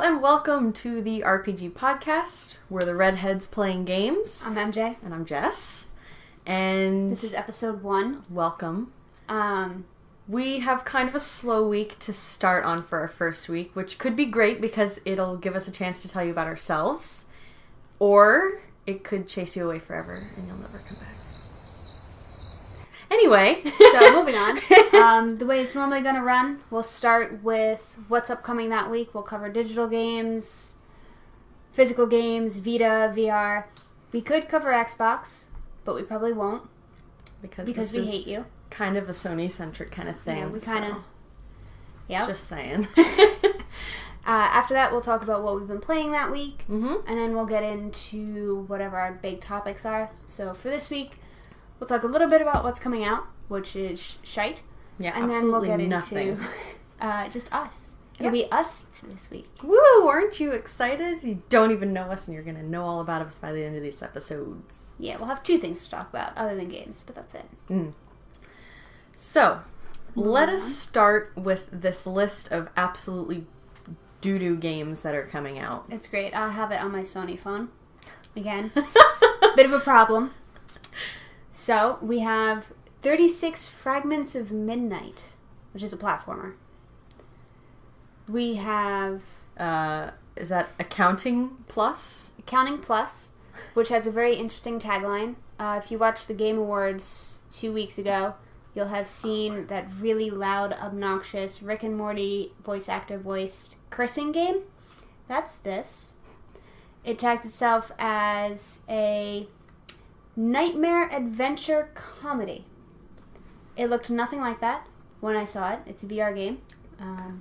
and welcome to the RPG podcast. We're the redheads playing games. I'm MJ. And I'm Jess. And this is episode 1. Welcome. We have kind of a slow week to start on for our first week, which could be great because it'll give us a chance to tell you about ourselves. Or it could chase you away forever and you'll never come back. Anyway. So moving on. The way it's normally going to run, we'll start with what's upcoming that week. We'll cover digital games, physical games, Vita, VR. We could cover Xbox, but we probably won't. Because we hate you. Kind of a Sony-centric kind of thing. Yeah, we kind of... Yeah. Just saying. After that, we'll talk about what we've been playing that week. Mm-hmm. And then we'll get into whatever our big topics are. So for this week, we'll talk a little bit about what's coming out, which is shite. Yeah, and absolutely then we'll get nothing. Into just us. It'll Yep. be us this week. Woo! Aren't you excited? You don't even know us, and you're going to know all about us by the end of these episodes. Yeah, we'll have 2 things to talk about other than games, but that's it. So, let us start with this list of absolutely doo-doo games that are coming out. It's great. I'll have it on my Sony phone. Again. Bit of a problem. So, we have 36 Fragments of Midnight, which is a platformer. We have... is that Accounting Plus? Accounting Plus, which has a very interesting tagline. If you watched the Game Awards 2 weeks ago, you'll have seen that really loud, obnoxious, Rick and Morty voice actor voiced cursing game. That's this. It tags itself as a nightmare adventure comedy. It looked nothing like that when I saw it. It's a VR game.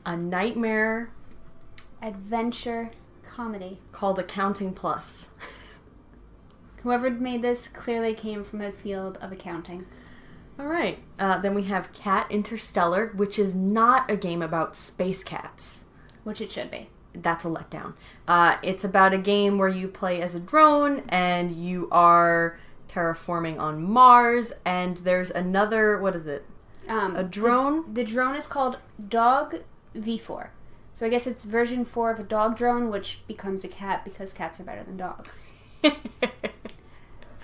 A nightmare adventure comedy. Called Accounting Plus. Whoever made this clearly came from a field of accounting. All right. Then we have Cat Interstellar, which is not a game about space cats. Which it should be. That's a letdown. It's about a game where you play as a drone and you are terraforming on Mars, and there's another, what is it? A drone? The drone is called Dog V4. So I guess it's version 4 of a dog drone, which becomes a cat because cats are better than dogs.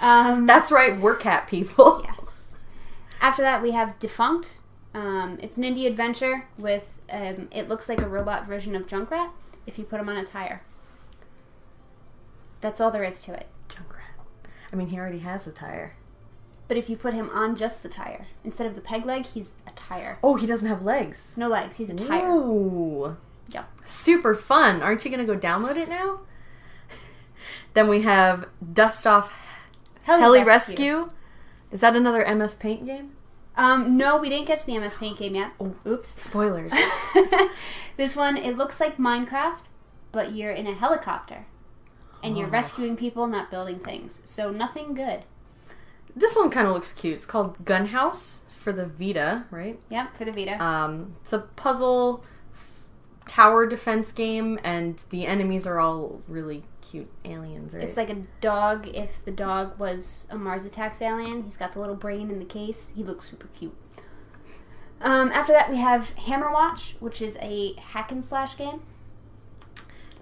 That's right, we're cat people. Yes. After that, we have Defunct. It's an indie adventure with, it looks like a robot version of Junkrat if you put him on a tire. That's all there is to it. Junkrat. I mean, he already has a tire. But if you put him on just the tire, instead of the peg leg, he's a tire. Oh, he doesn't have legs. No legs, he's a tire. Ooh. Yeah. Super fun. Aren't you going to go download it now? Then we have Dust Off Heli Rescue. Is that another MS Paint game? No, we didn't get to the MS Paint game yet. Oh, oops. Spoilers. This one, it looks like Minecraft, but you're in a helicopter. And you're rescuing people, not building things. So nothing good. This one kind of looks cute. It's called Gunhouse for the Vita, right? Yep, for the Vita. It's a puzzle tower defense game, and the enemies are all really cute aliens, right? It's like a dog if the dog was a Mars Attacks alien. He's got the little brain in the case. He looks super cute. After that, we have Hammerwatch, which is a hack and slash game.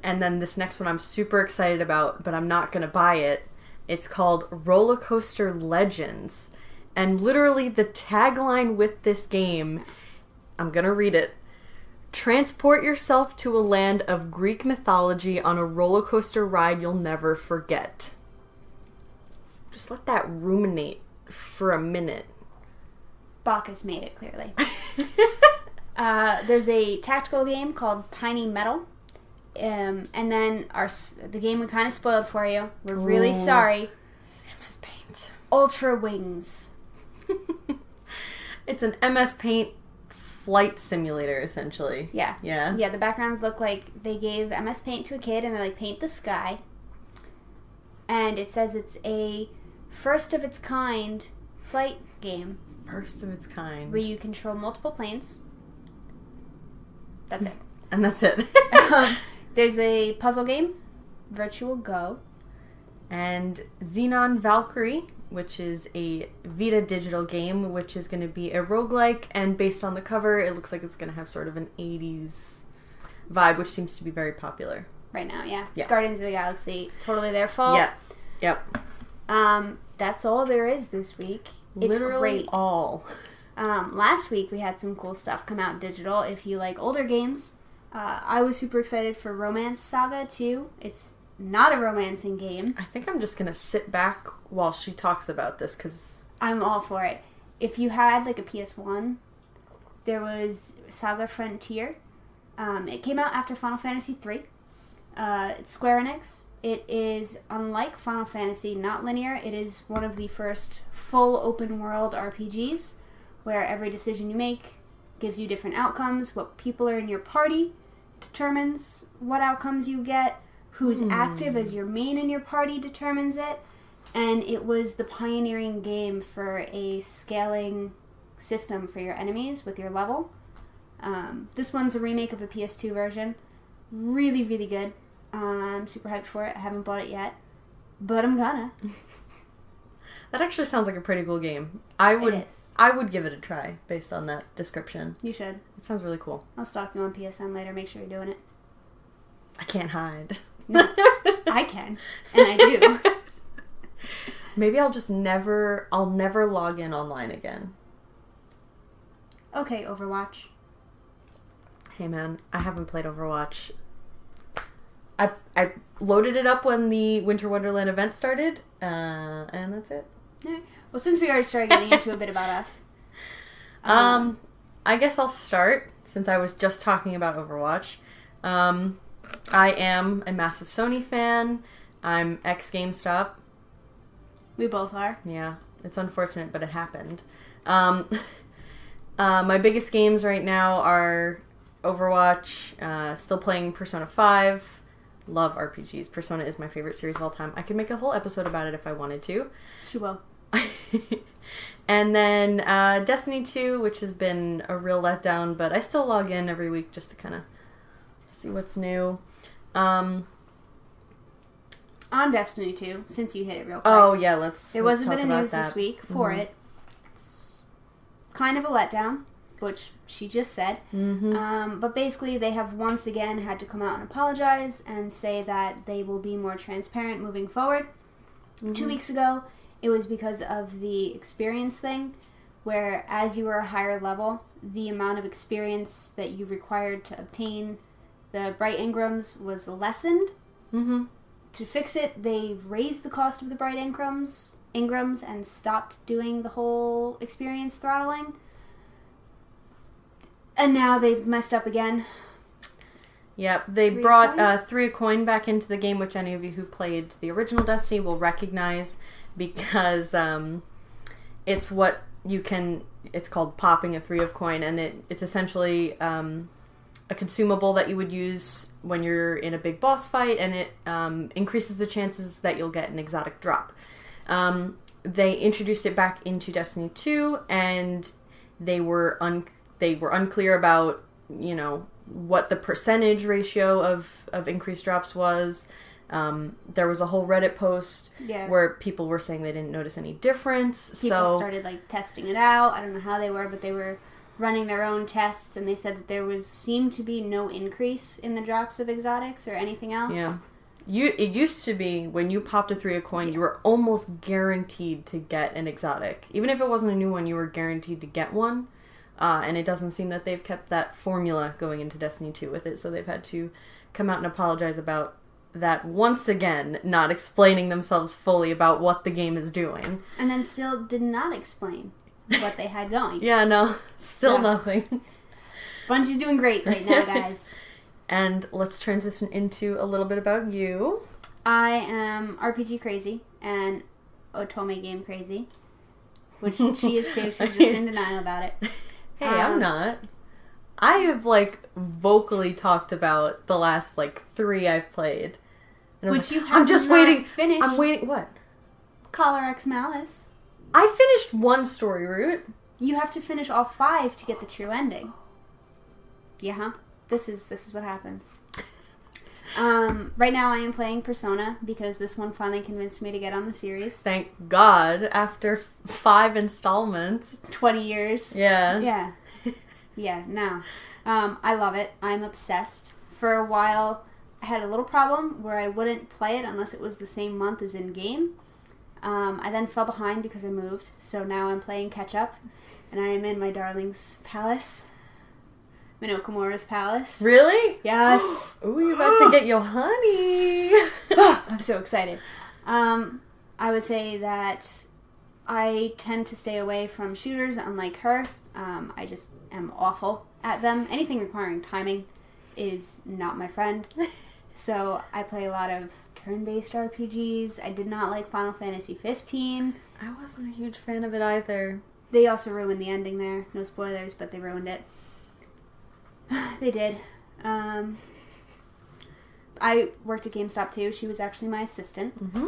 And then this next one I'm super excited about, but I'm not going to buy it. It's called Roller Coaster Legends. And literally the tagline with this game, I'm going to read it. Transport yourself to a land of Greek mythology on a roller coaster ride you'll never forget. Just let that ruminate for a minute. Bacchus made it, clearly. There's a tactical game called Tiny Metal. And then the game we kind of spoiled for you. We're really sorry. MS Paint. Ultra Wings. It's an MS Paint flight simulator, essentially. Yeah. Yeah. Yeah, the backgrounds look like they gave MS Paint to a kid and they're like, paint the sky. And it says it's a first of its kind flight game. First of its kind. Where you control multiple planes. That's it. And that's it. There's a puzzle game, Virtual Go. And Xenon Valkyrie, which is a Vita digital game, which is going to be a roguelike, and based on the cover, it looks like it's going to have sort of an 80s vibe, which seems to be very popular. Right now, yeah. Yeah. Guardians of the Galaxy, totally their fault. Yeah. Yep. That's all there is this week. It's Literally great. all. Last week we had some cool stuff come out digital. If you like older games, I was super excited for Romance Saga 2. It's not a romancing game. I think I'm just going to sit back while she talks about this because I'm all for it. If you had like a PS1, there was Saga Frontier. It came out after Final Fantasy 3. It's Square Enix. It is, unlike Final Fantasy, not linear. It is one of the first full open world RPGs where every decision you make gives you different outcomes. What people are in your party determines what outcomes you get. Who's active as your main in your party determines it. And it was the pioneering game for a scaling system for your enemies with your level. This one's a remake of a PS2 version. Really, really good. I'm super hyped for it. I haven't bought it yet, but I'm gonna. That actually sounds like a pretty cool game. I would give it a try based on that description. You should. It sounds really cool. I'll stalk you on PSN later. Make sure you're doing it. I can't hide. No, I can, and I do. Maybe I'll never log in online again. Okay, Overwatch. Hey man, I haven't played Overwatch. I loaded it up when the Winter Wonderland event started, and that's it. Right. Well, since we already started getting into a bit about us. I guess I'll start, since I was just talking about Overwatch. I am a massive Sony fan. I'm ex-GameStop. We both are. Yeah, it's unfortunate, but it happened. My biggest games right now are Overwatch, still playing Persona 5. Love RPGs. Persona is my favorite series of all time. I could make a whole episode about it if I wanted to. She will. And then Destiny 2, which has been a real letdown, but I still log in every week just to kind of see what's new. On Destiny 2, since you hit it real quick. Oh, yeah, There was a bit of news that. this week for it. It's kind of a letdown, which she just said. Mm-hmm. But basically, they have once again had to come out and apologize and say that they will be more transparent moving forward. Mm-hmm. 2 weeks ago, it was because of the experience thing, where as you were a higher level, the amount of experience that you required to obtain the Bright Ingrams was lessened. Mm-hmm. To fix it, they raised the cost of the Bright Ingrams and stopped doing the whole experience throttling. And now they've messed up again. Yep, they brought 3 coin back into the game, which any of you who played the original Destiny will recognize, because it's what you can... It's called popping a 3 of coin, and it's essentially a consumable that you would use when you're in a big boss fight, and it increases the chances that you'll get an exotic drop. They introduced it back into Destiny 2, and they were unclear about, what the percentage ratio of increased drops was. There was a whole Reddit post where people were saying they didn't notice any difference. People started testing it out. I don't know how they were, but they were running their own tests, and they said that there seemed to be no increase in the drops of exotics or anything else. Yeah. It used to be when you popped a 3 of coin, you were almost guaranteed to get an exotic. Even if it wasn't a new one, you were guaranteed to get one. And it doesn't seem that they've kept that formula going into Destiny 2 with it, so they've had to come out and apologize about that once again, not explaining themselves fully about what the game is doing. And then still did not explain what they had going. Yeah, no, still nothing. Bungie's doing great right now, guys. And let's transition into a little bit about you. I am RPG crazy and Otome game crazy, which she is too. She's just in denial about it. Hey, I'm not. I have vocally talked about the last 3 I've played. And which you have I'm just waiting. Finished. I'm waiting. What? Collar X Malice. I finished one story route. You have to finish all 5 to get the true ending. Yeah, huh? This is what happens. Right now I am playing Persona because this one finally convinced me to get on the series. Thank God, after 5 installments. 20 years. Yeah. Yeah. Yeah, no. I love it. I'm obsessed. For a while, I had a little problem where I wouldn't play it unless it was the same month as in-game. I then fell behind because I moved, so now I'm playing catch-up, and I am in my darling's palace. Minokamura's palace. Really? Yes. Ooh, you're about to get your honey. I'm so excited. I would say that I tend to stay away from shooters, unlike her. I just am awful at them. Anything requiring timing is not my friend. So I play a lot of turn-based RPGs. I did not like Final Fantasy 15. I wasn't a huge fan of it either. They also ruined the ending there. No spoilers, but they ruined it. They did. I worked at GameStop too. She was actually my assistant. Mm-hmm.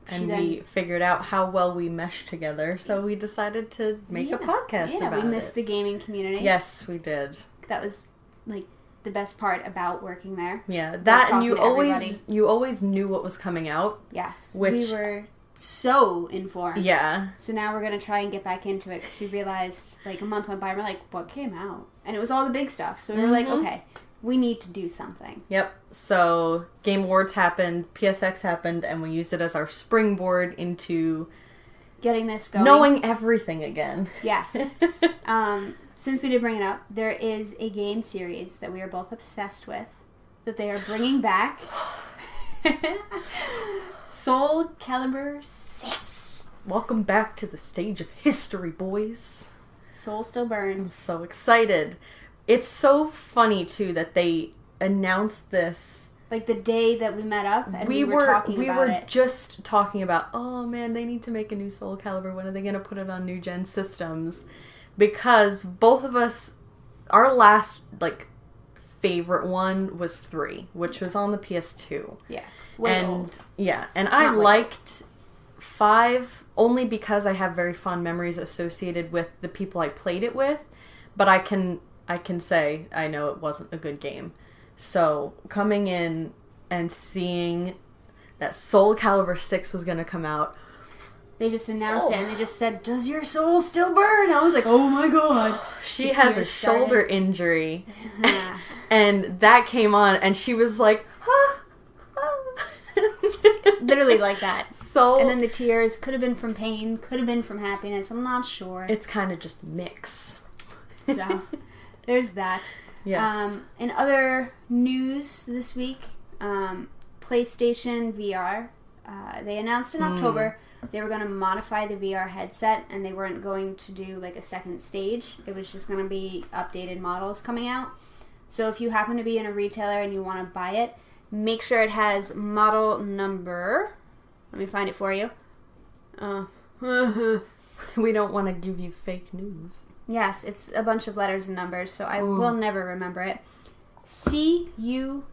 And we figured out how well we meshed together, so we decided to make a podcast about it. Yeah, we missed the gaming community. Yes, we did. That was, like, the best part about working there. Yeah, that and you always knew what was coming out. Yes. Which, we were so informed. Yeah. So now we're going to try and get back into it, because we realized, like, a month went by and we're like, what came out? And it was all the big stuff. So we were like, okay, we need to do something. Yep. So Game Awards happened, PSX happened, and we used it as our springboard into getting this going. Knowing everything again. Yes. Since we did bring it up, there is a game series that we are both obsessed with that they are bringing back. Soul Calibur 6. Welcome back to the stage of history, boys. Soul still burns. I'm so excited. It's so funny, too, that they announced this. Like the day that we met up and we were talking about it. We were just talking about, oh man, they need to make a new Soul Calibur. When are they going to put it on new gen systems? Because both of us, our last, like, favorite one was 3, which was on the PS2. Yeah. Old. Yeah, and I liked 5 only because I have very fond memories associated with the people I played it with, but I can say I know it wasn't a good game. So coming in and seeing that Soul Calibur 6 was going to come out, they just announced it and they just said, "Does your soul still burn?" I was like, "Oh my god." She has a shoulder injury. And that came on and she was like, "Huh?" Literally like that. So, and then the tears could have been from pain, could have been from happiness. I'm not sure. It's kind of just mix. So, there's that. Yes. In other news this week, PlayStation VR, they announced in October they were going to modify the VR headset and they weren't going to do like a second stage. It was just going to be updated models coming out. So if you happen to be in a retailer and you want to buy it, make sure it has model number. Let me find it for you. We don't want to give you fake news. Yes, it's a bunch of letters and numbers, so I will never remember it. CUHZVR2.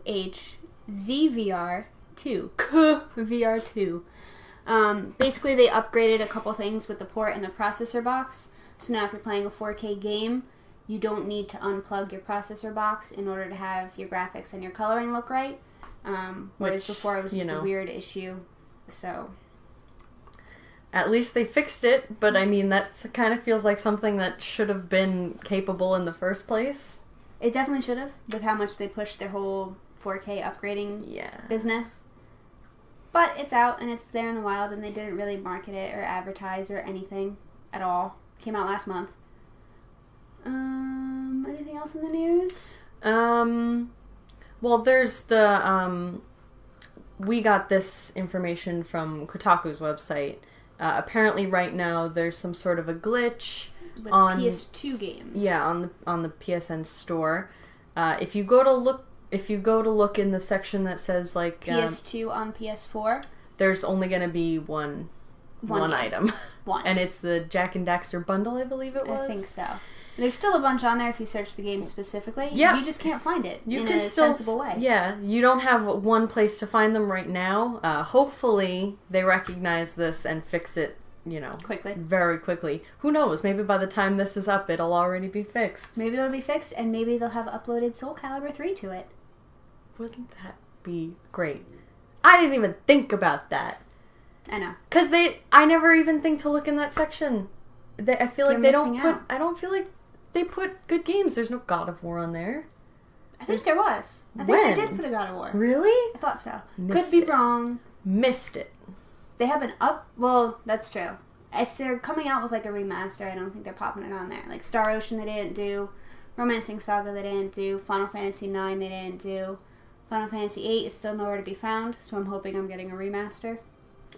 VR2. Basically, they upgraded a couple things with the port and the processor box. So now if you're playing a 4K game, you don't need to unplug your processor box in order to have your graphics and your coloring look right. Whereas before it was just a weird issue. So at least they fixed it, but I mean, that kind of feels like something that should have been capable in the first place. It definitely should have, with how much they pushed their whole 4K upgrading business. But it's out, and it's there in the wild, and they didn't really market it or advertise or anything at all. Came out last month. Anything else in the news? Well, there's the, we got this information from Kotaku's website. Apparently right now there's some sort of a glitch with on PS2 games. Yeah, on the PSN store. If you go to look in the section that says like PS2 on PS4, there's only going to be one item. One. And it's the Jak and Daxter bundle, I believe it was. I think so. There's still a bunch on there if you search the game specifically. Yeah. You just can't find it in a still, sensible way. Yeah, you don't have one place to find them right now. Hopefully they recognize this and fix it, quickly. Very quickly. Who knows? Maybe by the time this is up, it'll already be fixed. Maybe it'll be fixed, and maybe they'll have uploaded Soul Calibur 3 to it. Wouldn't that be great? I didn't even think about that. I know. Because I never even think to look in that section. I feel like they don't put... I don't feel like they put good games. There's no God of War on there. I think there was. I think they did put a God of War. Really? I thought so. Could be wrong. Missed it. They have an up... Well, that's true. If they're coming out with like a remaster, I don't think they're popping it on there. Like Star Ocean they didn't do. Romancing Saga they didn't do. Final Fantasy IX they didn't do. Final Fantasy VIII is still nowhere to be found, so I'm hoping I'm getting a remaster.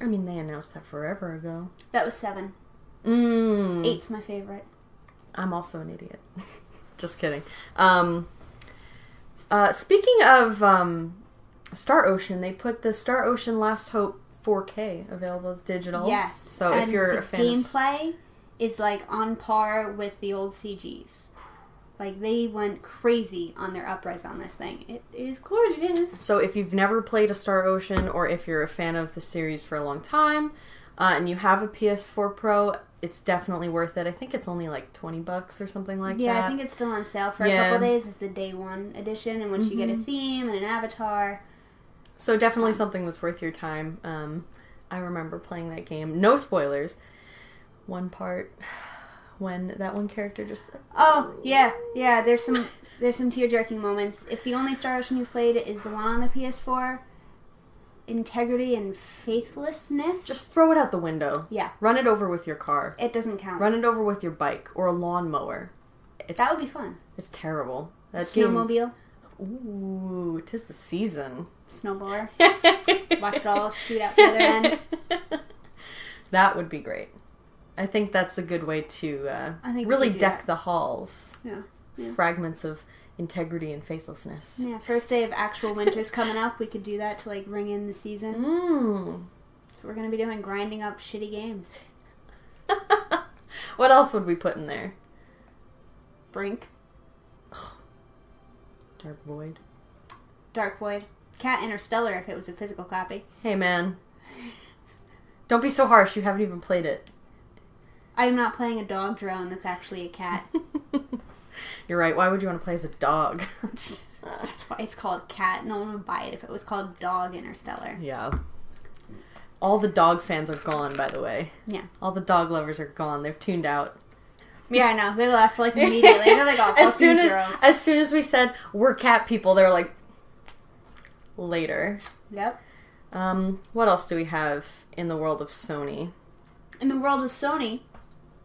I mean, they announced that forever ago. That was 7. 8's my favorite. I'm also an idiot. Just kidding. Speaking of Star Ocean, they put the Star Ocean Last Hope 4K available as digital. Yes. So if you're a fan of... gameplay is like on par with the old CGs. Like, they went crazy on their upres on this thing. It is gorgeous. So if you've never played a Star Ocean, or if you're a fan of the series for a long time, and you have a PS4 Pro, it's definitely worth it. I think it's only like $20 or something like that. Yeah, I think it's still on sale for a couple days. It's the day one edition, in which you get a theme and an avatar. So definitely something that's worth your time. I remember playing that game. No spoilers. One part... when that one character just... Oh, yeah. There's some tear-jerking moments. If the only Star Ocean you've played is the one on the PS4, integrity and faithlessness... Just throw it out the window. Yeah. Run it over with your car. It doesn't count. Run it over with your bike or a lawnmower. That would be fun. It's terrible. That Snowmobile. Ooh, 'tis the season. Snowblower. Watch it all shoot out the other end. That would be great. I think that's a good way to really deck the halls. Yeah. Fragments of integrity and faithlessness. Yeah, first day of actual winter's coming up. We could do that to like ring in the season. So we're going to be doing grinding up shitty games. What else would we put in there? Brink. Dark Void. Dark Void. Cat Interstellar if it was a physical copy. Hey man. Don't be so harsh. You haven't even played it. I'm not playing a dog drone that's actually a cat. You're right. Why would you want to play as a dog? That's why it's called Cat. No one would buy it if it was called Dog Interstellar. Yeah. All the dog fans are gone, by the way. Yeah. All the dog lovers are gone. They've tuned out. Yeah, I know. They left like immediately. They're like, oh, fuck these girls. As soon as we said we're cat people, they're like, later. Yep. What else do we have in the world of Sony? In the world of Sony,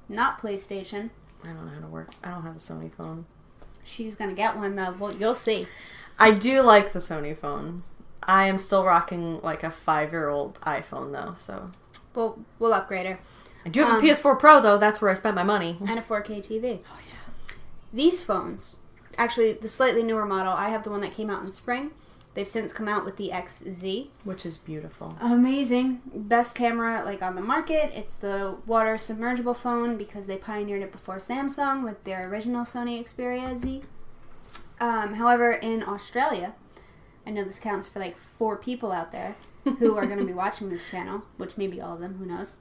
not PlayStation. I don't know how to work. I don't have a Sony phone. She's gonna get one though. Well, you'll see. I do like the Sony phone. I am still rocking like a 5-year-old iPhone though, so. We'll upgrade her. I do have a PS4 Pro though. That's where I spent my money. And a 4K TV. Oh yeah. These phones, actually the slightly newer model, I have the one that came out in spring. They've since come out with the XZ. Which is beautiful. Amazing. Best camera like on the market. It's the water submergible phone because they pioneered it before Samsung with their original Sony Xperia Z. However, in Australia, I know this counts for like 4 people out there who are going to be watching this channel, which may be all of them, who knows.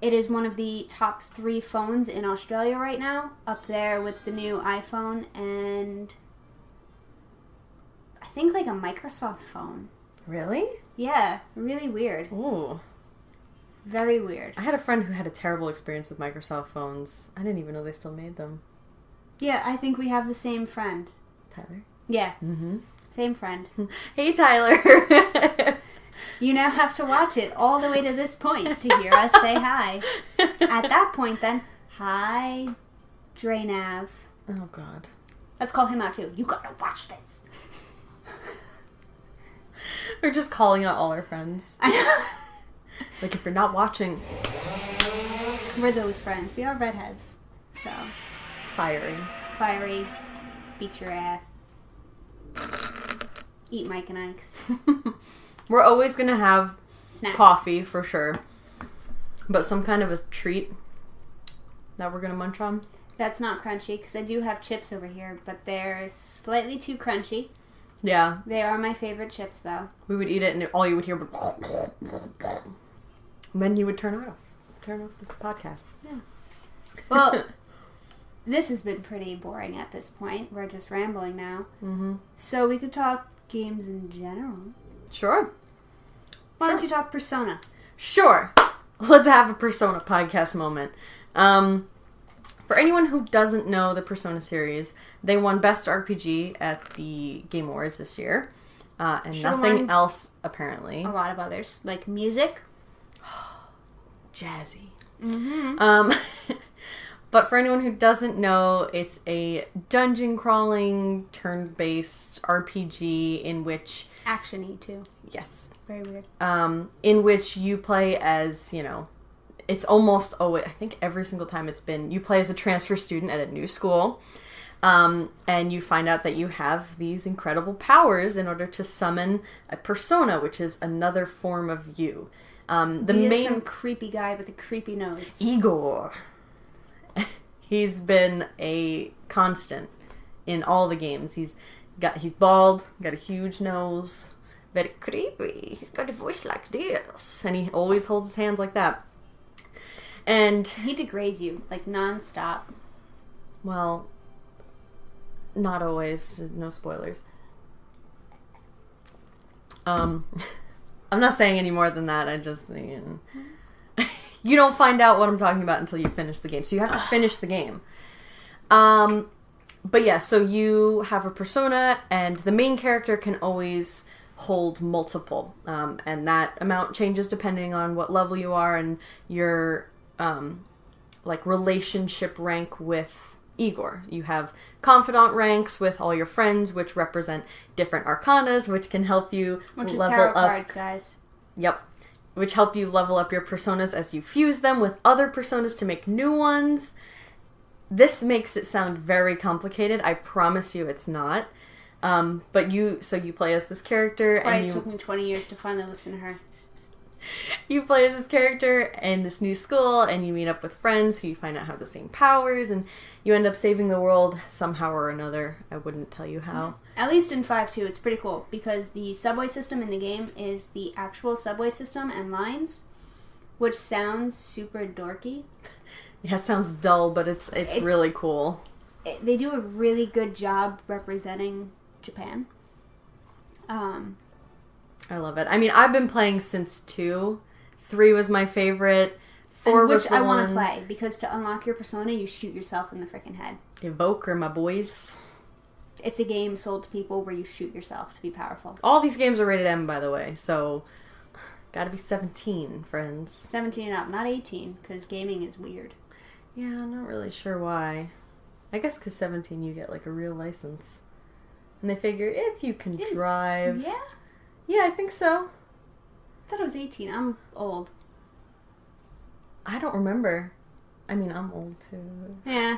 It is one of the top 3 phones in Australia right now, up there with the new iPhone and I think like a Microsoft phone. Really? Yeah, really weird. Ooh. Very weird. I had a friend who had a terrible experience with Microsoft phones. I didn't even know they still made them. Yeah, I think we have the same friend. Tyler? Yeah. Mm-hmm. Same friend. Hey, Tyler. You now have to watch it all the way to this point to hear us say hi. At that point, then, hi, Draynav. Oh, God. Let's call him out, too. You gotta watch this. We're just calling out all our friends. Like, if you're not watching... We're those friends. We are redheads. So... Fiery. Fiery. Beat your ass. Eat Mike and Ike's. We're always going to have Snacks. Coffee, for sure. But some kind of a treat that we're going to munch on. That's not crunchy, because I do have chips over here, but they're slightly too crunchy. Yeah. They are my favorite chips, though. We would eat it, and all you would hear would... And then you would turn off this podcast. Yeah. Well, this has been pretty boring at this point. We're just rambling now. Mm-hmm. So we could talk games in general. Sure. Why don't you talk Persona? Sure. Let's have a Persona podcast moment. For anyone who doesn't know the Persona series, they won Best RPG at the Game Awards this year. And Should've nothing won else, apparently. A lot of others. Like music. Jazzy. Mm-hmm. But for anyone who doesn't know, it's a dungeon crawling, turn-based RPG in which... Action-y, too. Yes. Very weird. In which you play as, it's almost, I think every single time it's been, you play as a transfer student at a new school, and you find out that you have these incredible powers in order to summon a persona, which is another form of you. Some creepy guy with a creepy nose. Igor. He's been a constant in all the games. He's bald, got a huge nose, very creepy. He's got a voice like this, and he always holds his hands like that. And he degrades you, like, nonstop. Well, not always. No spoilers. I'm not saying any more than that. I just, you don't find out what I'm talking about until you finish the game. So you have to finish the game. But yeah, so you have a persona, and the main character can always hold multiple. And that amount changes depending on what level you are and your relationship rank with Igor. You have confidant ranks with all your friends, which represent different arcanas, which can help you level tarot cards, guys. Yep. Which help you level up your personas as you fuse them with other personas to make new ones. This makes it sound very complicated. I promise you it's not. But you play as this character. That's why it took me 20 years to finally listen to her. You play as this character in this new school, and you meet up with friends who you find out have the same powers, and you end up saving the world somehow or another. I wouldn't tell you how. At least in 5.2, it's pretty cool, because the subway system in the game is the actual subway system and lines, which sounds super dorky. Yeah, it sounds dull, but it's really cool. They do a really good job representing Japan. I love it. I mean, I've been playing since 2. 3 was my favorite. 4 was the one... Which I want to play, because to unlock your persona, you shoot yourself in the freaking head. Evoker, my boys. It's a game sold to people where you shoot yourself to be powerful. All these games are rated M, by the way, so... Gotta be 17, friends. 17 and up, not 18, because gaming is weird. Yeah, I'm not really sure why. I guess because 17 you get, a real license. And they figure, if you can drive... Yeah? Yeah, I think so. I thought it was 18. I'm old. I don't remember. I mean, I'm old too. Yeah.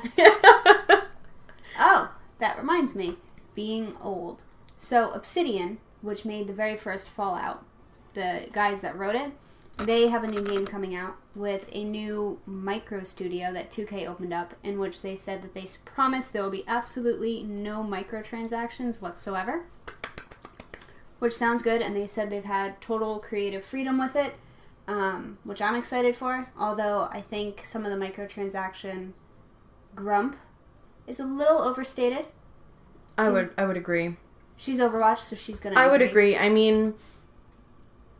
Oh, that reminds me. Being old. So, Obsidian, which made the very first Fallout, the guys that wrote it, they have a new game coming out with a new micro studio that 2K opened up, in which they said that they promise there will be absolutely no microtransactions whatsoever. Which sounds good, and they said they've had total creative freedom with it, which I'm excited for, although I think some of the microtransaction grump is a little overstated. I would agree. She's Overwatch, so she's gonna I would agree. I mean,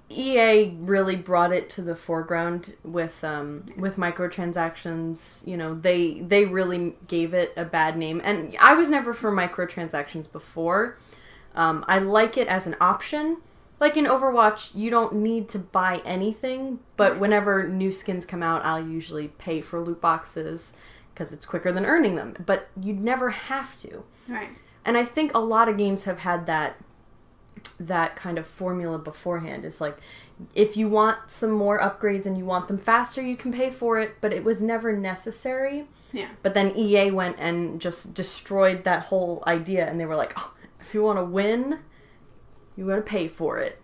EA really brought it to the foreground with microtransactions. They really gave it a bad name, and I was never for microtransactions before. I like it as an option. Like in Overwatch, you don't need to buy anything, but whenever new skins come out, I'll usually pay for loot boxes because it's quicker than earning them. But you'd never have to. Right. And I think a lot of games have had that kind of formula beforehand. It's like, if you want some more upgrades and you want them faster, you can pay for it, but it was never necessary. Yeah. But then EA went and just destroyed that whole idea, and they were like, oh, if you want to win, you got to pay for it.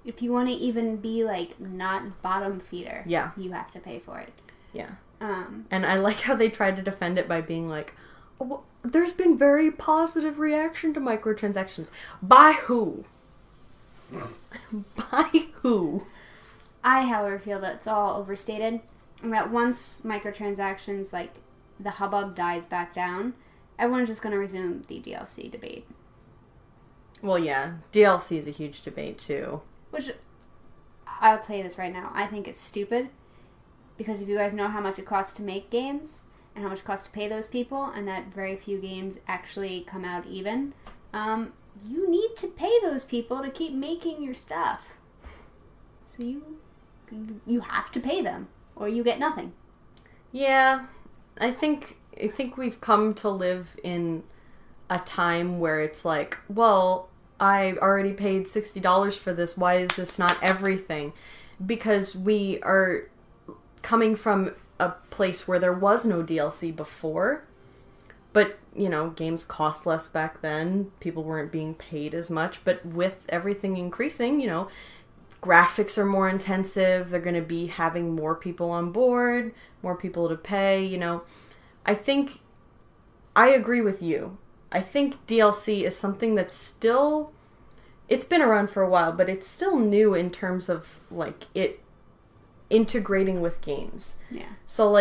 If you want to even be, not bottom feeder, yeah, you have to pay for it. Yeah. And I like how they tried to defend it by being like, oh, well, there's been very positive reaction to microtransactions. By who? By who? I, however, feel that it's all overstated, and that once microtransactions, the hubbub dies back down, everyone's just going to resume the DLC debate. Well, yeah. DLC is a huge debate, too. Which, I'll tell you this right now, I think it's stupid. Because if you guys know how much it costs to make games, and how much it costs to pay those people, and that very few games actually come out even, you need to pay those people to keep making your stuff. So you have to pay them, or you get nothing. Yeah, I think we've come to live in a time where it's like, well, I already paid $60 for this. Why is this not everything? Because we are coming from a place where there was no DLC before. But, games cost less back then. People weren't being paid as much. But with everything increasing, graphics are more intensive. They're going to be having more people on board, more people to pay, I think I agree with you. I think DLC is something that's still, it's been around for a while, but it's still new in terms of, it integrating with games. Yeah. So,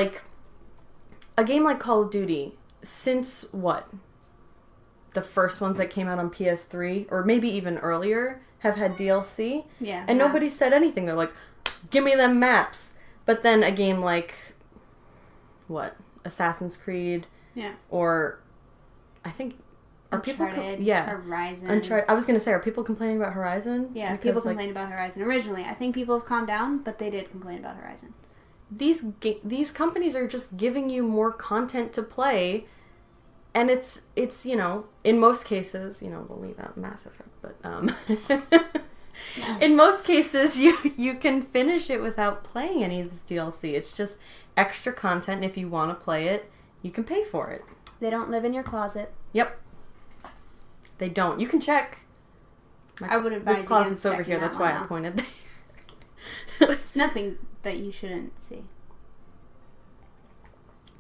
a game like Call of Duty, since what? The first ones that came out on PS3, or maybe even earlier, have had DLC. Yeah. And nobody said anything. They're like, give me them maps. But then a game like, what? Assassin's Creed. Yeah. Or, I think, are Uncharted, people... Horizon. Uncharted. I was going to say, are people complaining about Horizon? Yeah, Because, people complained about Horizon originally. I think people have calmed down, but they did complain about Horizon. These companies are just giving you more content to play, and it's in most cases, we'll leave out Mass Effect, but in most cases you can finish it without playing any of this DLC. It's just extra content, and if you want to play it, you can pay for it. They don't live in your closet. Yep. They don't. You can check. I would advise this closet's over here. That's why I out. pointed there. It's nothing that you shouldn't see.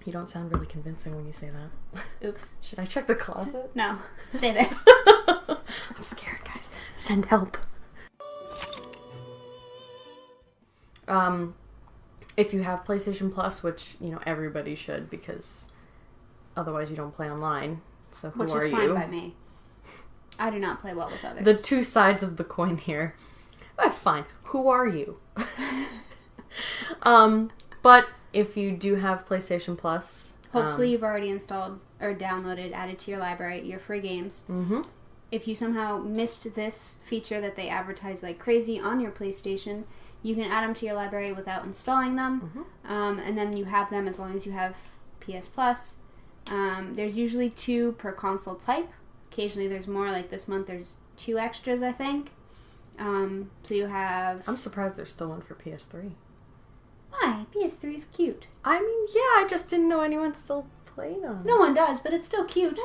You don't sound really convincing when you say that. Oops. Should I check the closet? No. Stay there. I'm scared, guys. Send help. If you have PlayStation Plus, which, everybody should, because otherwise you don't play online. So who are you? Which is fine by me. I do not play well with others. The two sides of the coin here. Fine. Who are you? But if you do have PlayStation Plus... Hopefully you've already installed or downloaded, added to your library, your free games. Mm-hmm. If you somehow missed this feature that they advertise like crazy on your PlayStation, you can add them to your library without installing them. Mm-hmm. And then you have them as long as you have PS Plus. There's usually 2 per console type. Occasionally there's more, like this month there's 2 extras, I think. So you have... I'm surprised there's still one for PS3. Why? PS3 is cute. I mean, yeah, I just didn't know anyone still played on it. No one does, but it's still cute.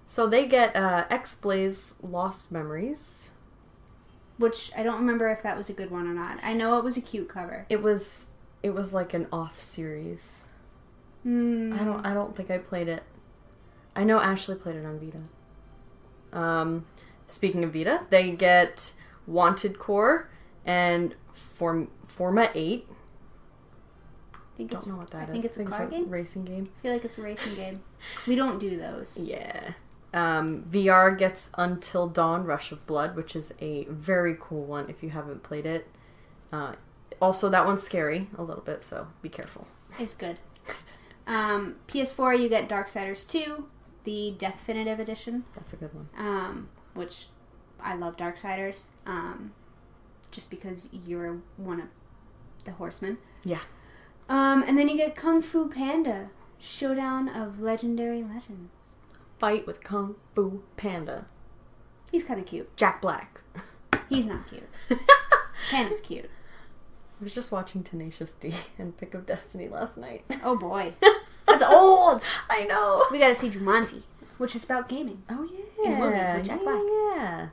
So they get X-Blaze Lost Memories. Which, I don't remember if that was a good one or not. I know it was a cute cover. It was like an off-series. I don't think I played it. I know Ashley played it on Vita. Speaking of Vita, they get Wanted Core and Forma 8. Don't know what that is. I think it's a car game? Racing game. I feel like it's a racing game. We don't do those. Yeah. VR gets Until Dawn Rush of Blood, which is a very cool one if you haven't played it. Also, that one's scary a little bit, so be careful. It's good. PS4, you get Darksiders 2, the Definitive Edition. That's a good one. Which I love Darksiders, just because you're one of the horsemen. Yeah. And then you get Kung Fu Panda, Showdown of Legendary Legends. Fight with Kung Fu Panda. He's kind of cute. Jack Black. He's not cute. Panda's cute. I was just watching Tenacious D and Pick of Destiny last night. Oh boy. That's old! I know. We gotta see Jumanji, which is about gaming. Oh yeah. In a movie with Jack Black. Yeah.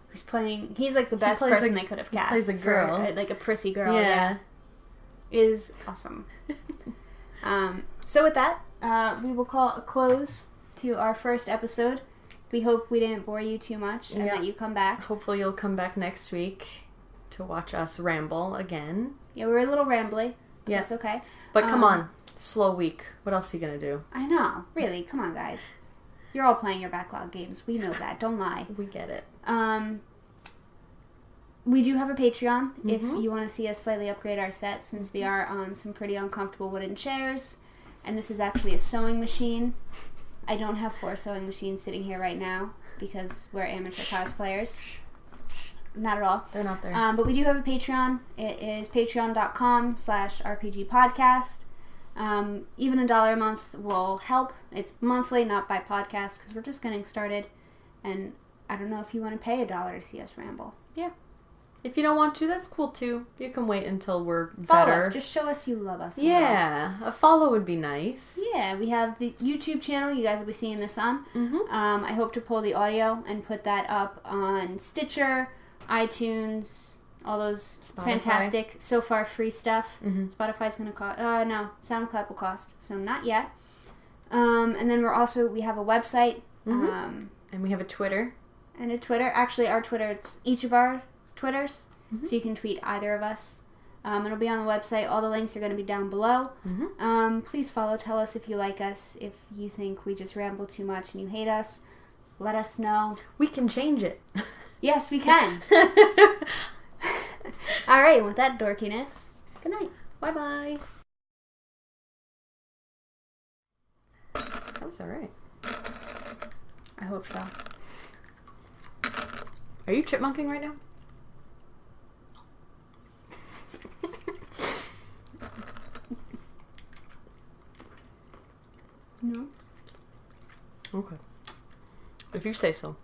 He's like the best person they could have cast. Plays a girl. Like a prissy girl. Yeah. Is awesome. So with that, we will call a close to our first episode. We hope we didn't bore you too much and that you come back. Hopefully you'll come back next week to watch us ramble again. Yeah, we're a little rambly. But that's okay. But come on. Slow week. What else are you going to do? I know. Really. Come on, guys. You're all playing your backlog games. We know that. Don't lie. We get it. We do have a Patreon if you want to see us slightly upgrade our set, since we are on some pretty uncomfortable wooden chairs and this is actually a sewing machine. I don't have 4 sewing machines sitting here right now because we're amateur cosplayers. Not at all. They're not there. But we do have a Patreon. It is patreon.com/rpgpodcast. Even $1 a month will help. It's monthly, not by podcast, because we're just getting started. And I don't know if you want to pay $1 to see us ramble. Yeah. If you don't want to, that's cool too. You can wait until we're Follow better. us. Just show us you love us. Yeah. A follow would be nice. Yeah, we have the YouTube channel you guys will be seeing this on. Mm-hmm. I hope to pull the audio and put that up on Stitcher, iTunes, all those Spotify. fantastic, so far free stuff. Mm-hmm. Spotify's going to cost... no, SoundCloud will cost, so not yet. And then we have a website. Mm-hmm. And we have a Twitter. And a Twitter. Actually, our Twitter, it's each of our Twitters, Mm-hmm. so you can tweet either of us. It'll be on the website. All the links are going to be down below. Mm-hmm. Please follow. Tell us if you like us. If you think we just ramble too much and you hate us, let us know. We can change it. Yes, we can. All right, with that dorkiness, good night. Bye-bye. That was alright. I hope so. Are you chipmunking right now? No. Okay. If you say so.